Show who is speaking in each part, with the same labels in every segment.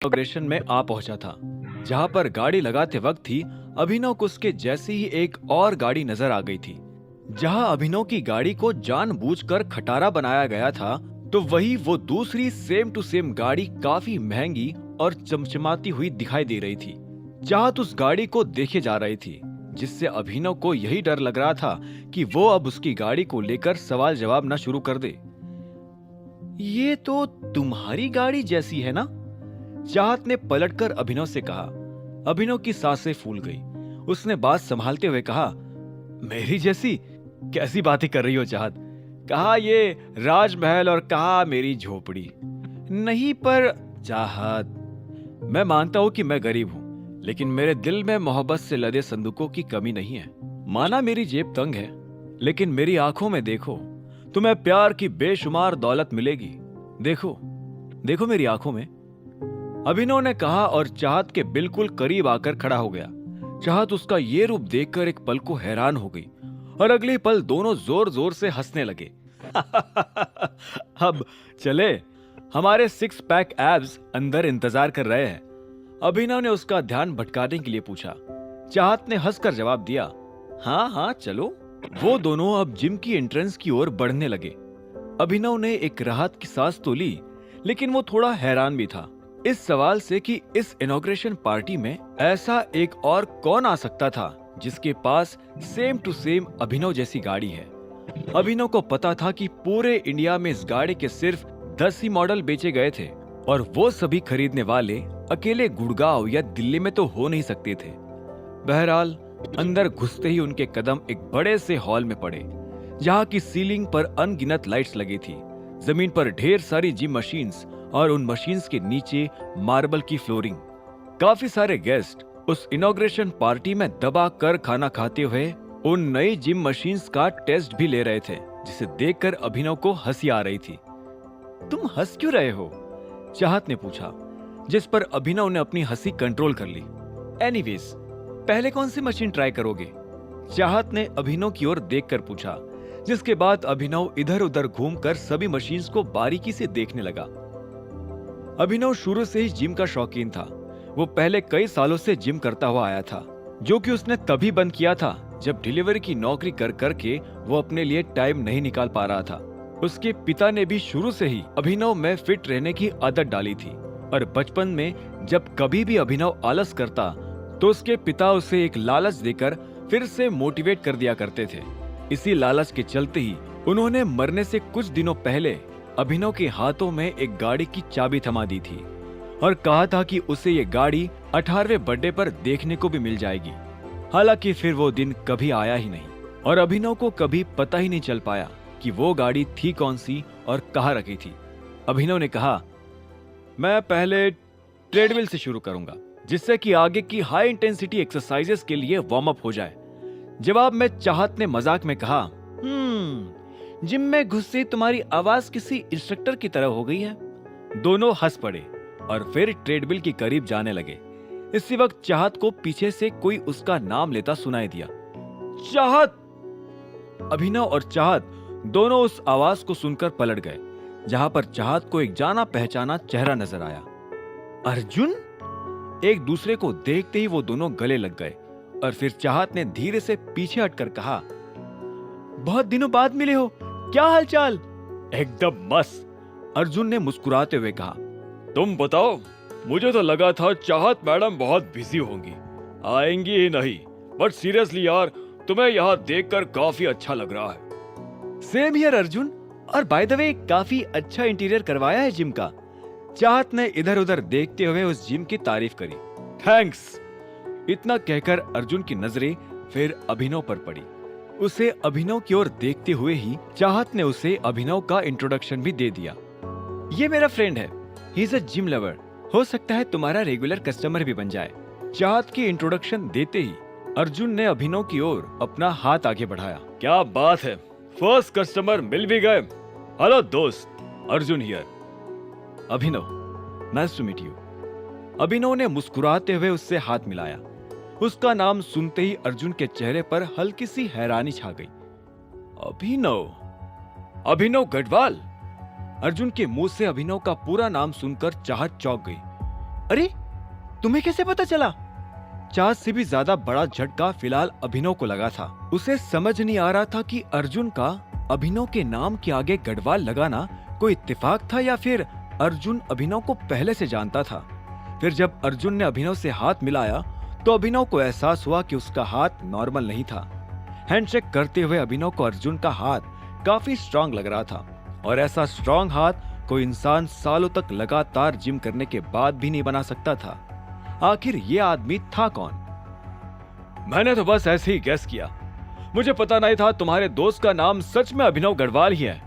Speaker 1: Inauguration में आ पहुंचा था, जहां पर गाड़ी लगाते वक्त ही अभिनव को उसके जैसी ही एक और गाड़ी नजर आ गई थी। जहां अभिनव की गाड़ी को जानबूझकर खटारा बनाया गया था, तो वही वो दूसरी सेम टू सेम गाड़ी काफी महंगी और चमचमाती हुई दिखाई दे रही थी। चाहत उस गाड़ी को देखे जा रही थी, जिससे अभिनव को यही डर लग रहा था कि वो अब उसकी गाड़ी को लेकर सवाल जवाब न शुरू कर दे। ये तो तुम्हारी गाड़ी जैसी है ना? चाहत ने पलटकर अभिनव से कहा। अभिनव की सांसें फूल गई। उसने बात संभालते हुए कहा, मेरी जैसी? कैसी बातें कर रही हो चाहत? कहा ये राजमहल और कहा मेरी झोपड़ी। नहीं पर चाहत, मैं मानता हूं कि मैं गरीब हूं, लेकिन मेरे दिल में मोहब्बत से लदे संदूकों की कमी नहीं है। माना मेरी जेब तंग है, लेकिन मेरी आंखों में देखो, तुम्हें प्यार की बेशुमार दौलत मिलेगी। देखो, देखो मेरी आंखों में। अभिनव ने कहा और चाहत के बिल्कुल करीब आकर खड़ा हो गया। चाहत उसका ये रूप देखकर एक पल को हैरान हो गई और अगले पल दोनों जोर जोर से हंसने लगे। अब चले, हमारे 6 पैक एब्स अंदर इंतजार कर रहे हैं। अभिनव ने उसका ध्यान भटकाने के लिए पूछा। चाहत ने हंसकर जवाब दिया, हाँ हाँ चलो। वो दोनों अब जिम की एंट्रेंस की ओर बढ़ने लगे। अभिनव ने एक राहत की सांस तो ली, लेकिन वो थोड़ा हैरान भी था इस सवाल से कि इस इनॉग्रेशन पार्टी में ऐसा एक और कौन आ सकता था जिसके पास सेम टू सेम अभिनव जैसी गाड़ी है। अभिनव को पता था कि पूरे इंडिया में इस गाड़ी के सिर्फ 10 ही मॉडल बेचे गए थे, और वो सभी खरीदने वाले अकेले गुड़गांव या दिल्ली में तो हो नहीं सकते थे। बहरहाल अंदर घुसते ही उनके कदम एक बड़े से हॉल में पड़े, जहां की सीलिंग पर अनगिनत लाइट्स लगी थी। जमीन पर ढेर सारी जिम मशीन्स और उन मशीन्स के नीचे मार्बल की फ्लोरिंग। काफी सारे गेस्ट उस इनॉग्रेशन पार्टी में दबा कर खाना खाते हुए उन नई जिम मशीन्स का टेस्ट भी ले रहे थे, जिसे देखकर अभिनव को हंसी आ रही थी। तुम हंस क्यों रहे हो? चाहत ने पूछा, जिस पर अभिनव ने अपनी हंसी कंट्रोल कर ली। एनीवेज, पहले कौन सी मशीन ट्राई करोगे? चाहत ने अभिनव की ओर देखकर पूछा, जिसके बाद अभिनव इधर उधर घूमकर सभी मशीन्स को बारीकी से देखने लगा। अभिनव शुरू से ही जिम का शौकीन था। वो पहले कई सालों से जिम करता हुआ आया था, जो कि उसने तभी बंद किया था जब डिलीवरी की नौकरी कर करके वो अपने लिए टाइम नहीं निकाल पा रहा था। उसके पिता ने भी शुरू से ही अभिनव में फिट रहने की आदत डाली थी, और बचपन में जब कभी भी अभिनव आलस करता तो उसके पिता उसे एक लालच देकर फिर से मोटिवेट कर दिया करते थे। इसी लालच के चलते ही उन्होंने मरने से कुछ दिनों पहले अभिनव के हाथों में एक गाड़ी की चाबी थमा दी थी और कहा था कि उसे ये गाड़ी 18वें बर्थडे पर देखने को भी मिल जाएगी। हालांकि फिर वो दिन कभी आया ही नहीं, और अभिनव को कभी पता ही नहीं चल पाया कि वो गाड़ी थी कौन सी और कहाँ रखी थी। अभिनव ने कहा, मैं पहले ट्रेडमिल से शुरू करूंगा, जिससे कि आगे की हाई इंटेंसिटी एक्सरसाइजेस के लिए वार्म अप हो जाए। जवाब में चाहत ने मजाक में कहा, जिम में घुसते तुम्हारी आवाज किसी इंस्ट्रक्टर की तरह हो गई है। दोनों हंस पड़े और फिर ट्रेडमिल के करीब जाने लगे। इसी वक्त चाहत को पीछे से कोई उसका नाम लेता सुनाई दिया। चाहत! अभिनव और चाहत दोनों उस आवाज को सुनकर पलट गए, जहां पर चाहत को एक जाना पहचाना चेहरा नजर आया। अर्जुन! एक दूसरे को देखते ही वो दोनों गले लग गए, और फिर चाहत ने धीरे से पीछे हटकर कहा, बहुत दिनों बाद मिले हो, क्या हालचाल? एकदम मस्त, अर्जुन ने मुस्कुराते हुए कहा। तुम बताओ, मुझे तो लगा था चाहत मैडम बहुत बिजी होंगी, आएंगी ही नहीं, बट सीरियसली यार, तुम्हें यहाँ देखकर काफी अच्छा लग रहा है। सेम हियर अर्जुन, और बाय द वे काफी अच्छा इंटीरियर करवाया है जिम का। चाहत ने इधर उधर देखते हुए उस जिम की तारीफ करी। थैंक्स। इतना कहकर अर्जुन की नजरें फिर अभिनव पर पड़ी। उसे अभिनव की ओर देखते हुए ही चाहत ने उसे अभिनव का इंट्रोडक्शन भी दे दिया। ये मेरा फ्रेंड है, he is a gym lover, हो सकता है तुम्हारा रेगुलर कस्टमर भी बन जाए। चाहत की इंट्रोडक्शन देते ही अर्जुन ने अभिनव की ओर अपना हाथ आगे बढ़ाया। क्या बात है, फर्स्ट कस्टमर मिल भी गए। हेलो दोस्त, Arjun here. Abhinav, nice to meet you. Abhinav ने मुस्कुराते हुए उससे हाथ मिलाया। उसका नाम सुनते ही अर्जुन के चेहरे पर हल्की सी हैरानी छा गई। अभिनव? अभिनव गढ़वाल? अर्जुन के मुंह से अभिनव का पूरा नाम सुनकर चाहत चौंक गई। अरे, तुम्हें कैसे पता चला? चाहत से भी ज्यादा बड़ा झटका फिलहाल अभिनव को लगा था। उसे समझ नहीं आ रहा था कि अर्जुन का अभिनव के नाम के आगे गढ़वाल लगाना कोई इत्तेफाक था या फिर अर्जुन अभिनव को पहले से जानता था। फिर जब अर्जुन ने अभिनव से हाथ मिलाया तो अभिनव को एहसास हुआ कि उसका हाथ नॉर्मल नहीं था। हैंडशेक करते हुए अभिनव को अर्जुन का हाथ काफी स्ट्रांग लग रहा था, और ऐसा स्ट्रांग हाथ कोई इंसान सालों तक लगातार जिम करने के बाद भी नहीं बना सकता था। आखिर ये आदमी था कौन? मैंने तो बस ऐसे ही गेस किया, मुझे पता नहीं था तुम्हारे दोस्त का नाम सच में अभिनव गढ़वाल ही है।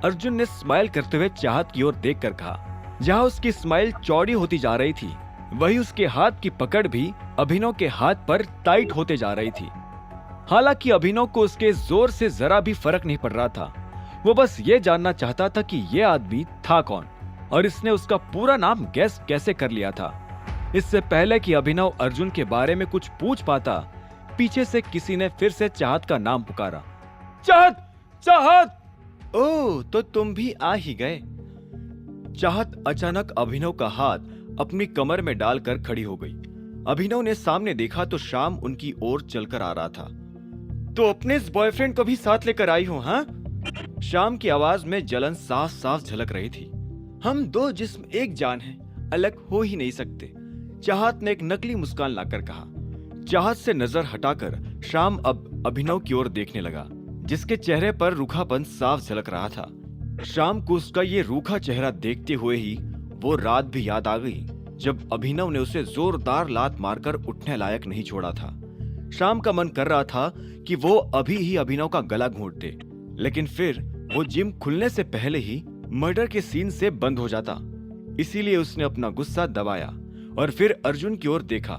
Speaker 1: अर्जुन ने स्माइल करते हुए चाहत की ओर देखकर कहा। जहां उसकी स्माइल चौड़ी होती जा रही थी, वही उसके हाथ की पकड़ भी अभिनव के हाथ पर टाइट होते जा रही थी। हालांकि अभिनव को उसके जोर से जरा भी फर्क नहीं पड़ रहा था। वो बस ये जानना चाहता था कि ये आदमी था कौन, और इसने उसका पूरा नाम गैस कैसे कर लिया था। इससे पहले कि अभिनव अर्जुन के बारे में कुछ पूछ पाता, पीछे से किसी ने फिर से चाहत का नाम पुकारा। चाहत, चाहत! ओह, तो तुम भी आ ही गए। चाहत अचानक अभिनव का हाथ अपनी कमर में डालकर खड़ी हो गई। अभिनव ने सामने देखा तो श्याम उनकी ओर चलकर आ रहा था। तो अपने इस बॉयफ्रेंड को भी साथ लेकर आई हो, हाँ? श्याम की आवाज में जलन साफ साफ झलक रही थी। हम दो जिस्म एक जान हैं, अलग हो ही नहीं सकते, चाहत ने एक नकली मुस्कान लाकर कहा। चाहत से नजर हटाकर श्याम अब अभिनव की ओर देखने लगा, जिसके चेहरे पर रूखापन साफ झलक रहा था। श्याम को उसका ये रूखा चेहरा देखते हुए ही वो रात भी याद आ गई, जब अभिनव ने उसे जोरदार लात मारकर उठने लायक नहीं छोड़ा था। श्याम का मन कर रहा था कि वो अभी ही अभिनव का गला घोंट दे, लेकिन फिर वो जिम खुलने से पहले ही मर्डर के सीन से बंद हो जाता। इसीलिए उसने अपना गुस्सा दबाया और फिर अर्जुन की ओर देखा।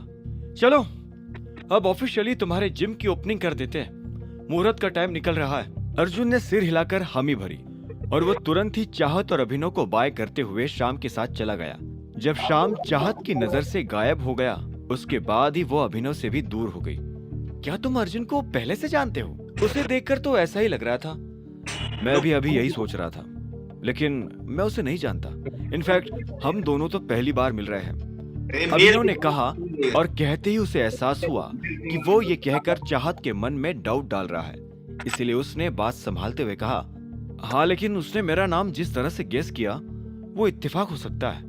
Speaker 1: चलो, अब ऑफिशियली तुम्हारे जिम की ओपनिंग कर देते हैं, मुहूर्त का टाइम निकल रहा है। अर्जुन ने सिर हिलाकर हामी भरी और वो तुरंत ही चाहत और अभिनव को बाय करते हुए श्याम के साथ चला गया। जब श्याम चाहत की नजर से गायब हो गया, उसके बाद ही वो अभिनव से भी दूर हो गई। क्या तुम अर्जुन को पहले से जानते हो? उसे देखकर तो ऐसा ही लग रहा था। मैं भी अभी यही सोच रहा था, लेकिन मैं उसे नहीं जानता। इनफैक्ट हम दोनों तो पहली बार मिल रहे हैं, अभिनव ने कहा, और कहते ही उसे एहसास हुआ कि वो ये कहकर चाहत के मन में डाउट डाल रहा है। इसलिए उसने बात संभालते हुए कहा, हाँ, लेकिन उसने मेरा नाम जिस तरह से गेस किया वो इत्तेफाक हो सकता है।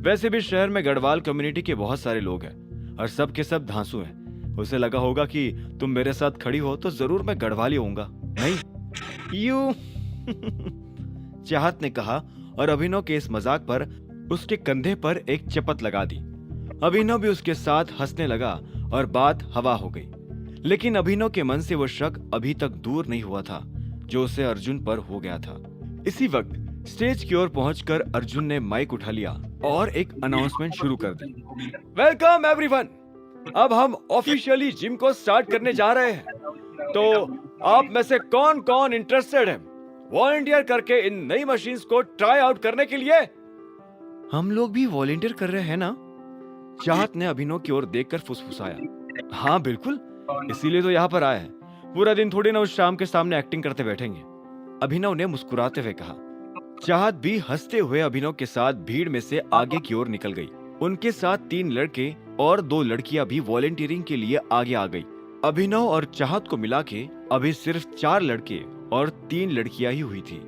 Speaker 1: वैसे भी शहर में गढ़वाल कम्युनिटी के बहुत सारे लोग हैं और सब के सब धांसू हैं। उसे लगा होगा कि तुम मेरे साथ खड़ी हो तो जरूर मैं गढ़वाली होऊंगा, नहीं? यू चाहत ने कहा, और अभिनव के इस मजाक पर उसके कंधे पर एक चपत लगा दी। अभिनव भी उसके साथ हंसने लगा और बात हवा हो गई। लेकिन अभिनव के मन से वो शक अभी तक दूर नहीं हुआ था जो उसे अर्जुन पर हो गया था। इसी वक्त स्टेज की ओर पहुंचकर अर्जुन ने माइक उठा लिया और एक अनाउंसमेंट शुरू कर दी। वेलकम एवरीवन, अब हम ऑफिशियली जिम को स्टार्ट करने जा रहे हैं। तो आप में से कौन कौन इंटरेस्टेड है वॉलंटियर करके इन नई मशीन्स को ट्राई आउट करने के लिए? हम लोग भी वॉलंटियर कर रहे हैं ना? चाहत ने अभिनव की ओर देखकर फुसफुसाया। हाँ बिल्कुल, इसीलिए तो यहाँ पर आए हैं। पूरा दिन थोड़ी ना उस शाम के सामने एक्टिंग करते बैठेंगे, अभिनव ने मुस्कुराते हुए कहा। चाहत भी हंसते हुए अभिनव के साथ भीड़ में से आगे की ओर निकल गई। उनके साथ 3 लड़के और 2 लड़कियां भी वॉलंटियरिंग के लिए आगे आ गई। अभिनव और चाहत को मिला के अभी सिर्फ 4 लड़के और 3 लड़कियां ही हुई थी।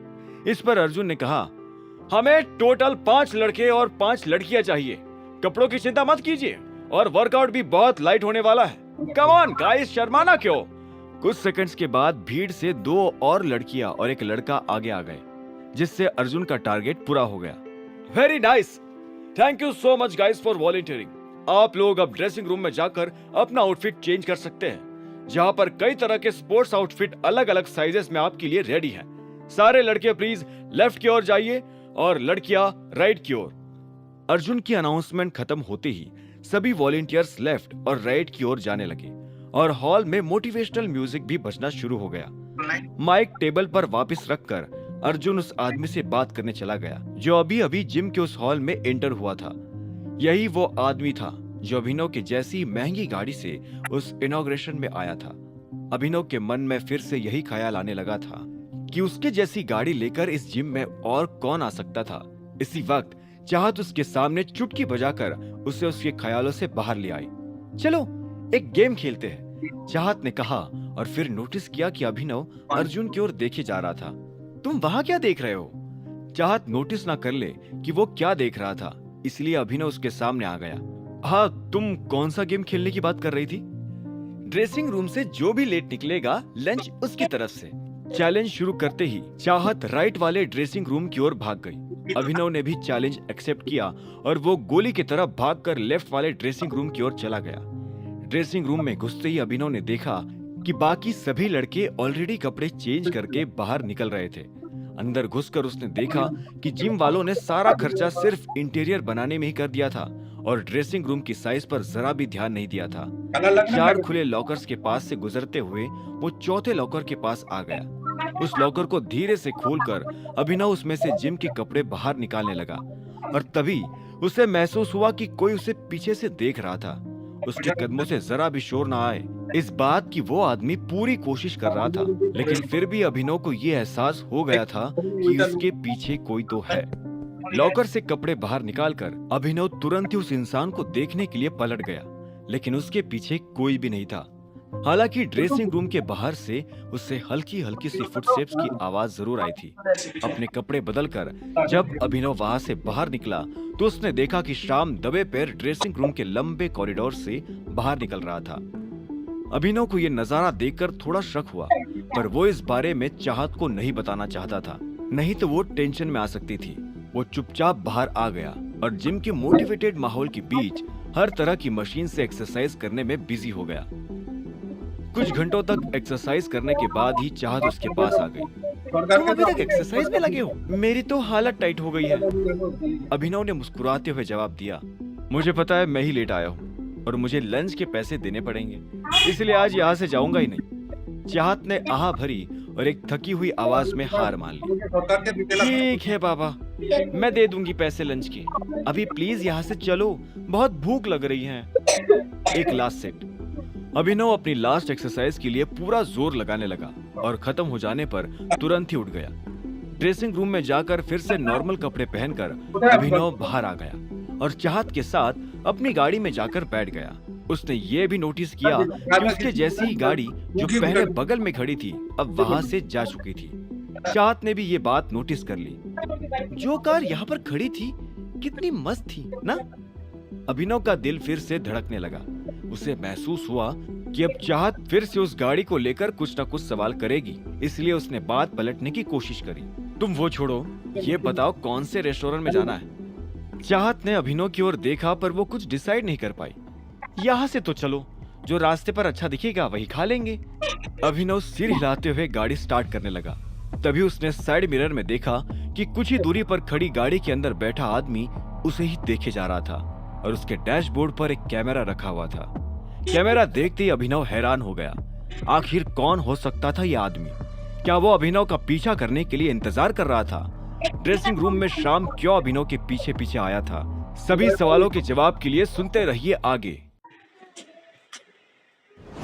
Speaker 1: इस पर अर्जुन ने कहा, हमें टोटल 5 लड़के और 5 लड़कियां चाहिए। कपड़ों की चिंता मत कीजिए और वर्कआउट भी बहुत लाइट होने वाला है। कम ऑन गाइस, शर्माना क्यों? कुछ सेकंड्स के बाद भीड़ से 2 और लड़कियां और एक लड़का आगे आ गए, जिससे अर्जुन का टारगेट पूरा हो गया। Very nice, thank you so much guys for volunteering. आप लोग अब ड्रेसिंग रूम में जाकर अपना आउटफिट चेंज कर सकते हैं, जहां पर कई तरह के स्पोर्ट्स आउटफिट अलग अलग साइजेस में आपके लिए रेडी हैं। सारे लड़के प्लीज लेफ्ट की ओर जाइए और लड़कियां राइट की ओर। अर्जुन की अनाउंसमेंट खत्म होते ही सभी वॉलंटियर्स लेफ्ट और राइट की ओर जाने लगे और हॉल में मोटिवेशनल म्यूजिक भी बजना शुरू हो गया। माइक टेबल पर वापस रखकर अर्जुन उस आदमी से बात करने चला गया जो अभी अभी जिम के उस हॉल में एंटर हुआ था। यही वो आदमी था जो अभिनव के जैसी महंगी गाड़ी से उस इनॉग्रेशन में आया था। अभिनव के मन में फिर से यही ख्याल आने लगा था कि उसके जैसी गाड़ी लेकर इस जिम में और कौन आ सकता था। इसी वक्त चाहत उसके सामने चुटकी बजाकर उसे उसके ख्यालों से बाहर ले आई। चलो एक गेम खेलते हैं, चाहत ने कहा और फिर नोटिस किया कि अभिनव अर्जुन की ओर देखे जा रहा था। तुम वहां क्या देख रहे हो? चाहत नोटिस ना कर ले कि वो क्या देख रहा था, इसलिए अभिनव उसके सामने आ गया। हाँ, तुम कौन सा गेम खेलने की बात कर रही थी? ड्रेसिंग रूम से जो भी लेट निकलेगा लंच उसकी तरफ से। चैलेंज शुरू करते ही चाहत राइट वाले ड्रेसिंग रूम की ओर भाग गई। अभिनव ने भी चैलेंज एक्सेप्ट किया और वो गोली की तरह भागकर लेफ्ट वाले ड्रेसिंग रूम की ओर चला गया। ड्रेसिंग रूम में घुसते ही अभिनव ने देखा कि बाकी सभी लड़के ऑलरेडी कपड़े चेंज करके बाहर निकल रहे थे। अंदर घुसकर उसने देखा कि जिम वालों ने सारा खर्चा सिर्फ इंटीरियर बनाने में ही कर दिया था और ड्रेसिंग रूम की साइज पर जरा भी ध्यान नहीं दिया था। 4 खुले लॉकर्स के पास से गुजरते हुए वो चौथे लॉकर के पास आ गया। उस लॉकर को धीरे से खोलकर अभिनव उसमें से जिम के कपड़े बाहर निकालने लगा और तभी उसे महसूस हुआ कि कोई उसे पीछे से देख रहा था। उसके कदमों से जरा भी शोर ना आए, इस बात की वो आदमी पूरी कोशिश कर रहा था, लेकिन फिर भी अभिनव को ये एहसास हो गया था कि उसके पीछे कोई तो है। लॉकर से कपड़े बाहर निकालकर अभिनव तुरंत ही उस इंसान को देखने के लिए पलट गया, लेकिन उसके पीछे कोई भी नहीं था। हालांकि ड्रेसिंग रूम के बाहर से उससे हल्की हल्की सी फुटस्टेप्स की आवाज जरूर आई थी। अपने कपड़े बदलकर जब अभिनव वहां से बाहर निकला तो उसने देखा कि श्याम दबे पैर ड्रेसिंग रूम के लंबे कॉरिडोर से बाहर निकल रहा था। अभिनव को यह नजारा देखकर थोड़ा शक हुआ, पर वो इस बारे में चाहत को नहीं बताना चाहता था, नहीं तो वो टेंशन में आ सकती थी। वो चुपचाप बाहर आ गया और जिम के मोटिवेटेड माहौल के बीच हर तरह की मशीन से एक्सरसाइज करने में बिजी हो गया। कुछ घंटों तक एक्सरसाइज करने के बाद ही चाहत उसके पास आ गई। तुम अभी तक एक्सरसाइज में लगे हो? मेरी तो हालत टाइट हो गई है। अभिनव ने मुस्कुराते हुए जवाब दिया, मुझे पता है मैं ही लेट आया हूँ और मुझे लंच के पैसे देने पड़ेंगे, इसलिए आज यहाँ से जाऊंगा ही नहीं। चाहत ने आह भरी और एक थकी हुई आवाज में हार मान ली। ठीक है बाबा, मैं दे दूंगी पैसे लंच के। अभी प्लीज यहाँ से चलो, बहुत भूख लग रही है। एक लास्ट सेट। अभिनव अपनी लास्ट एक्सरसाइज के लिए पूरा जोर लगाने लगा और खत्म हो जाने पर तुरंत ही उठ गया। ड्रेसिंग रूम में जाकर फिर से नॉर्मल कपड़े पहनकर अभिनव बाहर आ गया और चाहत के साथ अपनी गाड़ी में जाकर बैठ गया। उसने ये भी नोटिस किया कि उसके जैसी ही गाड़ी जो पहले बगल में खड़ी थी अब वहां से जा चुकी थी। चाहत ने भी ये बात नोटिस कर ली। जो कार यहाँ पर खड़ी थी कितनी मस्त थी ना? अभिनव का दिल फिर से धड़कने लगा। उसे महसूस हुआ कि अब चाहत फिर से उस गाड़ी को लेकर कुछ न कुछ सवाल करेगी, इसलिए उसने बात पलटने की कोशिश करी। तुम वो छोड़ो, ये बताओ कौन से रेस्टोरेंट में जाना है? चाहत ने अभिनव की ओर देखा पर वो कुछ डिसाइड नहीं कर पाई। यहाँ से तो चलो, जो रास्ते पर अच्छा दिखेगा वही खा लेंगे। अभिनव सिर हिलाते हुए गाड़ी स्टार्ट करने लगा। तभी उसने साइड मिरर में देखा कि कुछ ही दूरी पर खड़ी गाड़ी के अंदर बैठा आदमी उसे ही देखे जा रहा था और उसके डैशबोर्ड पर एक कैमरा रखा हुआ था। कैमरा देखते ही अभिनव हैरान हो गया। आखिर कौन हो सकता था ये आदमी? क्या वो अभिनव का पीछा करने के लिए इंतजार कर रहा था? ड्रेसिंग रूम में श्याम क्यों अभिनव के पीछे पीछे आया था? सभी सवालों के जवाब के लिए सुनते रहिए आगे।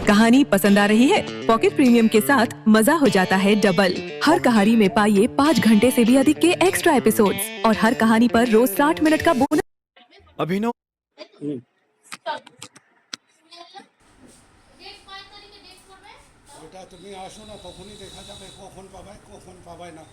Speaker 2: कहानी पसंद आ रही है? पॉकेट प्रीमियम के साथ मजा हो जाता है डबल। हर कहानी में पाइए 5 घंटे से भी अधिक के एक्स्ट्रा एपिसोड्स और हर कहानी पर रोज 60 मिनट का बोनस।
Speaker 1: अभिनव
Speaker 3: এটা তুমি আসো না, কখনই দেখা যাবে, কখন পাবাই না।